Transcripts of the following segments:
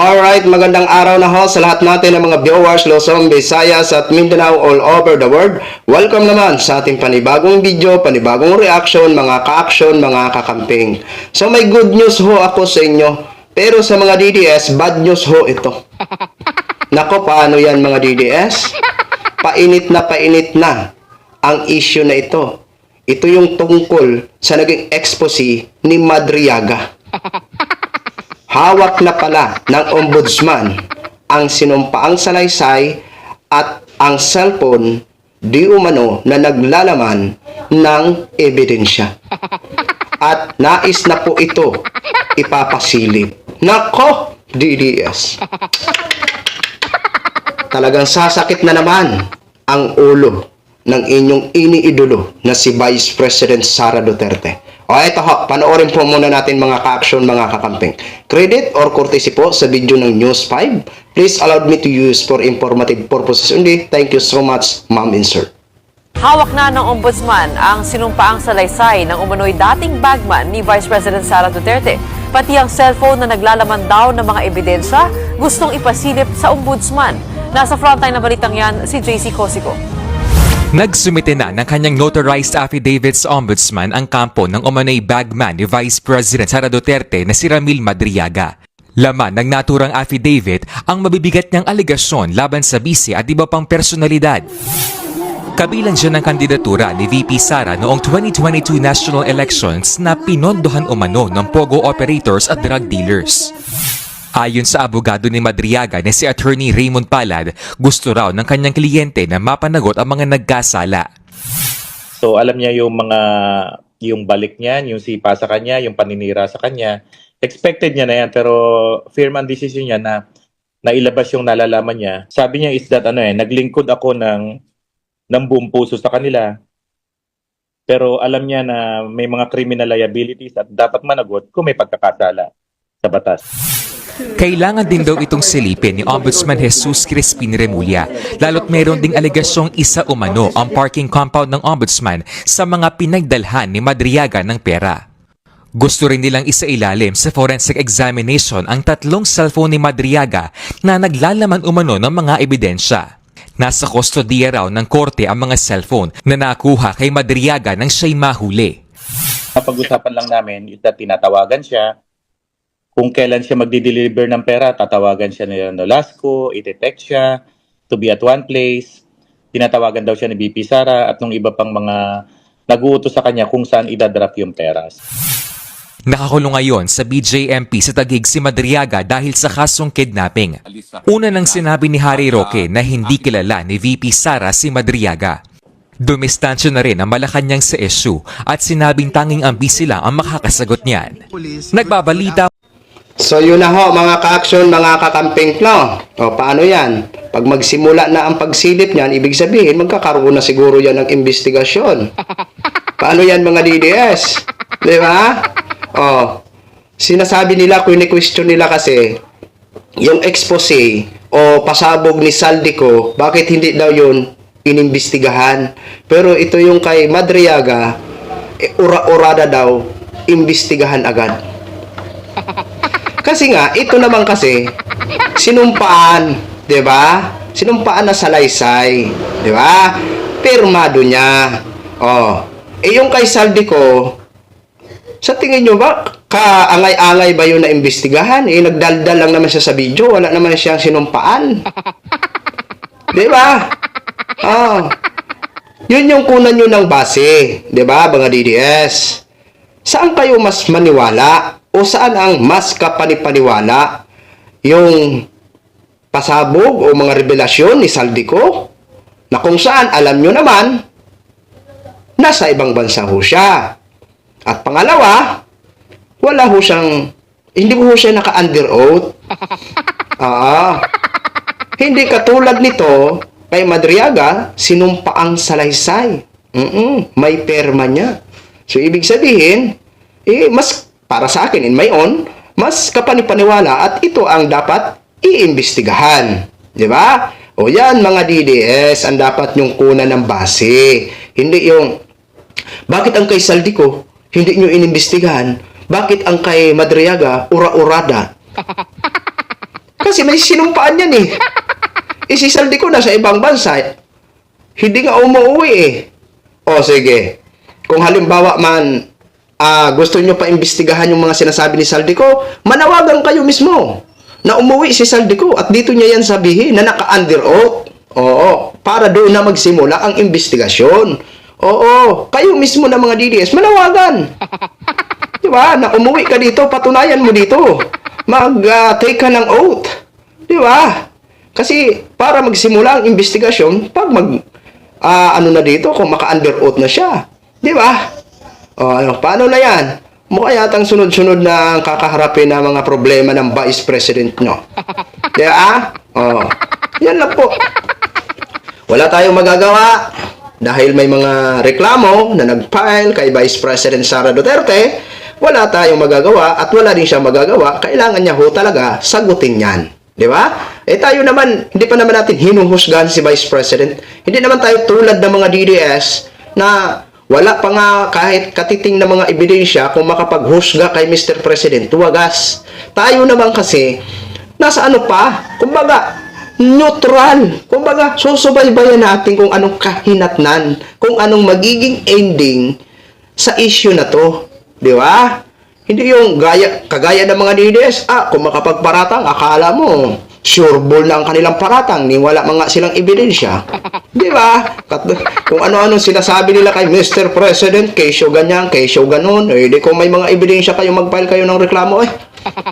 Alright, magandang araw na ho sa lahat natin ng mga viewers, Luzon, Visayas at Mindanao all over the world. Welcome naman sa ating panibagong video, panibagong reaction, mga ka-action, mga kakamping. So may good news ho ako sa inyo. Pero sa mga DDS, bad news ho ito. Nako, paano yan mga DDS? Painit na ang issue na ito. Ito yung tungkol sa naging expose ni Madriaga. Hawak na pala ng ombudsman ang sinumpaang salaysay at ang cellphone di umano na naglalaman ng ebidensya. At nais na po ito ipapasilip. Nako, DDS. Talagang sasakit na naman ang ulo ng inyong iniidolo na si Vice President Sara Duterte. O eto ho, panoorin po muna natin mga ka-action, mga kakamping. Credit or courtesy po sa video ng News 5. Please allow me to use for informative purposes only. Thank you so much, Ma'am Insert. Hawak na ng ombudsman ang sinumpaang salaysay ng umano'y dating bagman ni Vice President Sara Duterte. Pati ang cellphone na naglalaman daw ng mga ebidensya gustong ipasilip sa ombudsman. Nasa frontline na balitang yan si JC Cosico. Nagsumite na ng kanyang notarized affidavit sa ombudsman ang kampo ng umano'y bagman ni Vice President Sara Duterte na si Ramil Madriaga. Laman ng naturang affidavit ang mabibigat niyang alegasyon laban sa bise at iba pang personalidad. Kabilang siya ng kandidatura ni VP Sara noong 2022 national elections na pinondohan umano ng pogo operators at drug dealers. Ayon sa abogado ni Madriaga na si Attorney Raymond Palad, gusto raw ng kanyang kliyente na mapanagot ang mga nagkasala. So alam niya yung balik niyan, yung sipa sa kanya, yung paninira sa kanya. Expected niya na yan, pero firm ang decision niya na nailabas yung nalalaman niya. Sabi niya is that naglingkod ako ng buong puso sa kanila. Pero alam niya na may mga criminal liabilities at dapat managot kung may pagkakasala sa batas. Kailangan din daw itong silipin ni Ombudsman Jesus Crispin Remulla, lalo't meron ding alegasyong isa umano ang parking compound ng Ombudsman sa mga pinagdalhan ni Madriaga ng pera. Gusto rin nilang isailalim sa forensic examination ang tatlong cellphone ni Madriaga na naglalaman umano ng mga ebidensya. Nasa kustodiya raw ng korte ang mga cellphone na nakuha kay Madriaga nang siya'y mahuli. Napag-usapan lang namin is that tinatawagan siya. Kung kailan siya magdi-deliver ng pera, tatawagan siya ni Nolasco, iti-text siya to be at one place. Tinatawagan daw siya ni VP Sara at nung iba pang mga nag-uutos sa kanya kung saan idadrop yung pera. Nakakulong ngayon sa BJMP sa Taguig si Madriaga dahil sa kasong kidnapping. Una nang sinabi ni Harry Roque na hindi kilala ni VP Sara si Madriaga. Dumistansya na rin ang Malacanang sa issue at sinabing tanging ang busy lang ang makakasagot niyan. Nagbabalita. So yun na ho mga ka-action, mga kakamping no. O paano yan? Pag magsimula na ang pagsilip niyan, ibig sabihin magkakaroon na siguro yan ng investigasyon. Paano yan mga DDS? Di ba? O, sinasabi nila, question nila kasi yung expose o pasabog ni Saldico, bakit hindi daw yun inimbestigahan? Pero ito yung kay Madriaga, ura-urada daw, imbestigahan agad. Kasi nga, ito naman kasi, sinumpaan, di ba? Sinumpaan na salaysay, di ba? Pirmado niya. Oh, yung kay Saldico, sa tingin nyo ba, kaangay-angay ba yun na imbestigahan? Nagdaldal lang naman siya sa video, wala naman siyang sinumpaan. Di ba? Oh, yun yung kunan nyo ng base, di ba, mga DDS? Saan kayo mas maniwala? O saan ang mas kapanipaniwala? Yung pasabog o mga revelasyon ni Saldico? Na kung saan, alam nyo naman, nasa ibang bansa ho siya. At pangalawa, wala ho siyang, hindi ho siya naka-under oath. Hindi katulad nito, kay Madriaga, sinumpaang salaysay. May perma niya. So, ibig sabihin, mas para sa akin, in my own, mas kapanipaniwala at ito ang dapat iimbestigahan. Di ba? O yan, mga DDS, ang dapat yung kuna ng base. Hindi yung, bakit ang kay Saldico, hindi nyo inimbestigahan? Bakit ang kay Madriaga, ura-urada? Kasi may sinumpaan yan eh. Si Saldi ko nasa ibang bansa. Hindi nga umuwi eh. O sige. Kung halimbawa man gusto nyo pa imbestigahan yung mga sinasabi ni Saldi ko, manawagan kayo mismo na umuwi si Saldi ko at dito niya yan sabihin na naka-under oath. Oo. Para doon na magsimula ang investigasyon. Oo. Kayo mismo na mga DDS, manawagan. Diba? Na umuwi ka dito, patunayan mo dito. Mag-take ka ng oath. Diba? Kasi para magsimula ang investigasyon, pag ano na dito, kung maka-under oath na siya. Diba? O, ano, paano na yan? Mukha yatang sunod-sunod na ang kakaharapin na mga problema ng Vice President nyo. Diba? O, yan lang po. Wala tayong magagawa dahil may mga reklamo na nag-file kay Vice President Sara Duterte. Wala tayong magagawa at wala rin siya magagawa. Kailangan niya ho talaga sagutin yan. Di ba? Tayo naman, hindi pa naman natin hinuhusgahan si Vice President. Hindi naman tayo tulad ng mga DDS na wala pa nga kahit katiting na mga ebidensya kung makapaghusga kay Mr. President. Wagas. Tayo naman kasi, nasa ano pa? Kumbaga, neutral. Kumbaga, susubaybayan natin kung anong kahinatnan, kung anong magiging ending sa issue na to. Di ba? Hindi yung kagaya ng mga DDS, kung makapagparatang, akala mo, sure ball na ang kanilang paratang, ni wala mga silang ebidensya. Di ba? Kung ano-ano sinasabi nila kay Mr. President, kesyo ganyan, kesyo ganon, di kung may mga ebidensya kayo, mag-file kayo ng reklamo,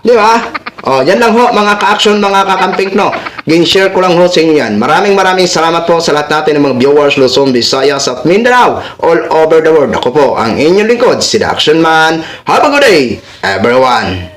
Di ba? O, yan lang ho, mga ka-action, mga kakamping, no? Gin-share ko lang ho sa inyo yan. Maraming salamat po sa lahat natin ng mga viewers, Luzon, Visayas, at Mindanao, all over the world. Ako po, ang inyong lingkod, si The Action Man. Have a good day, everyone!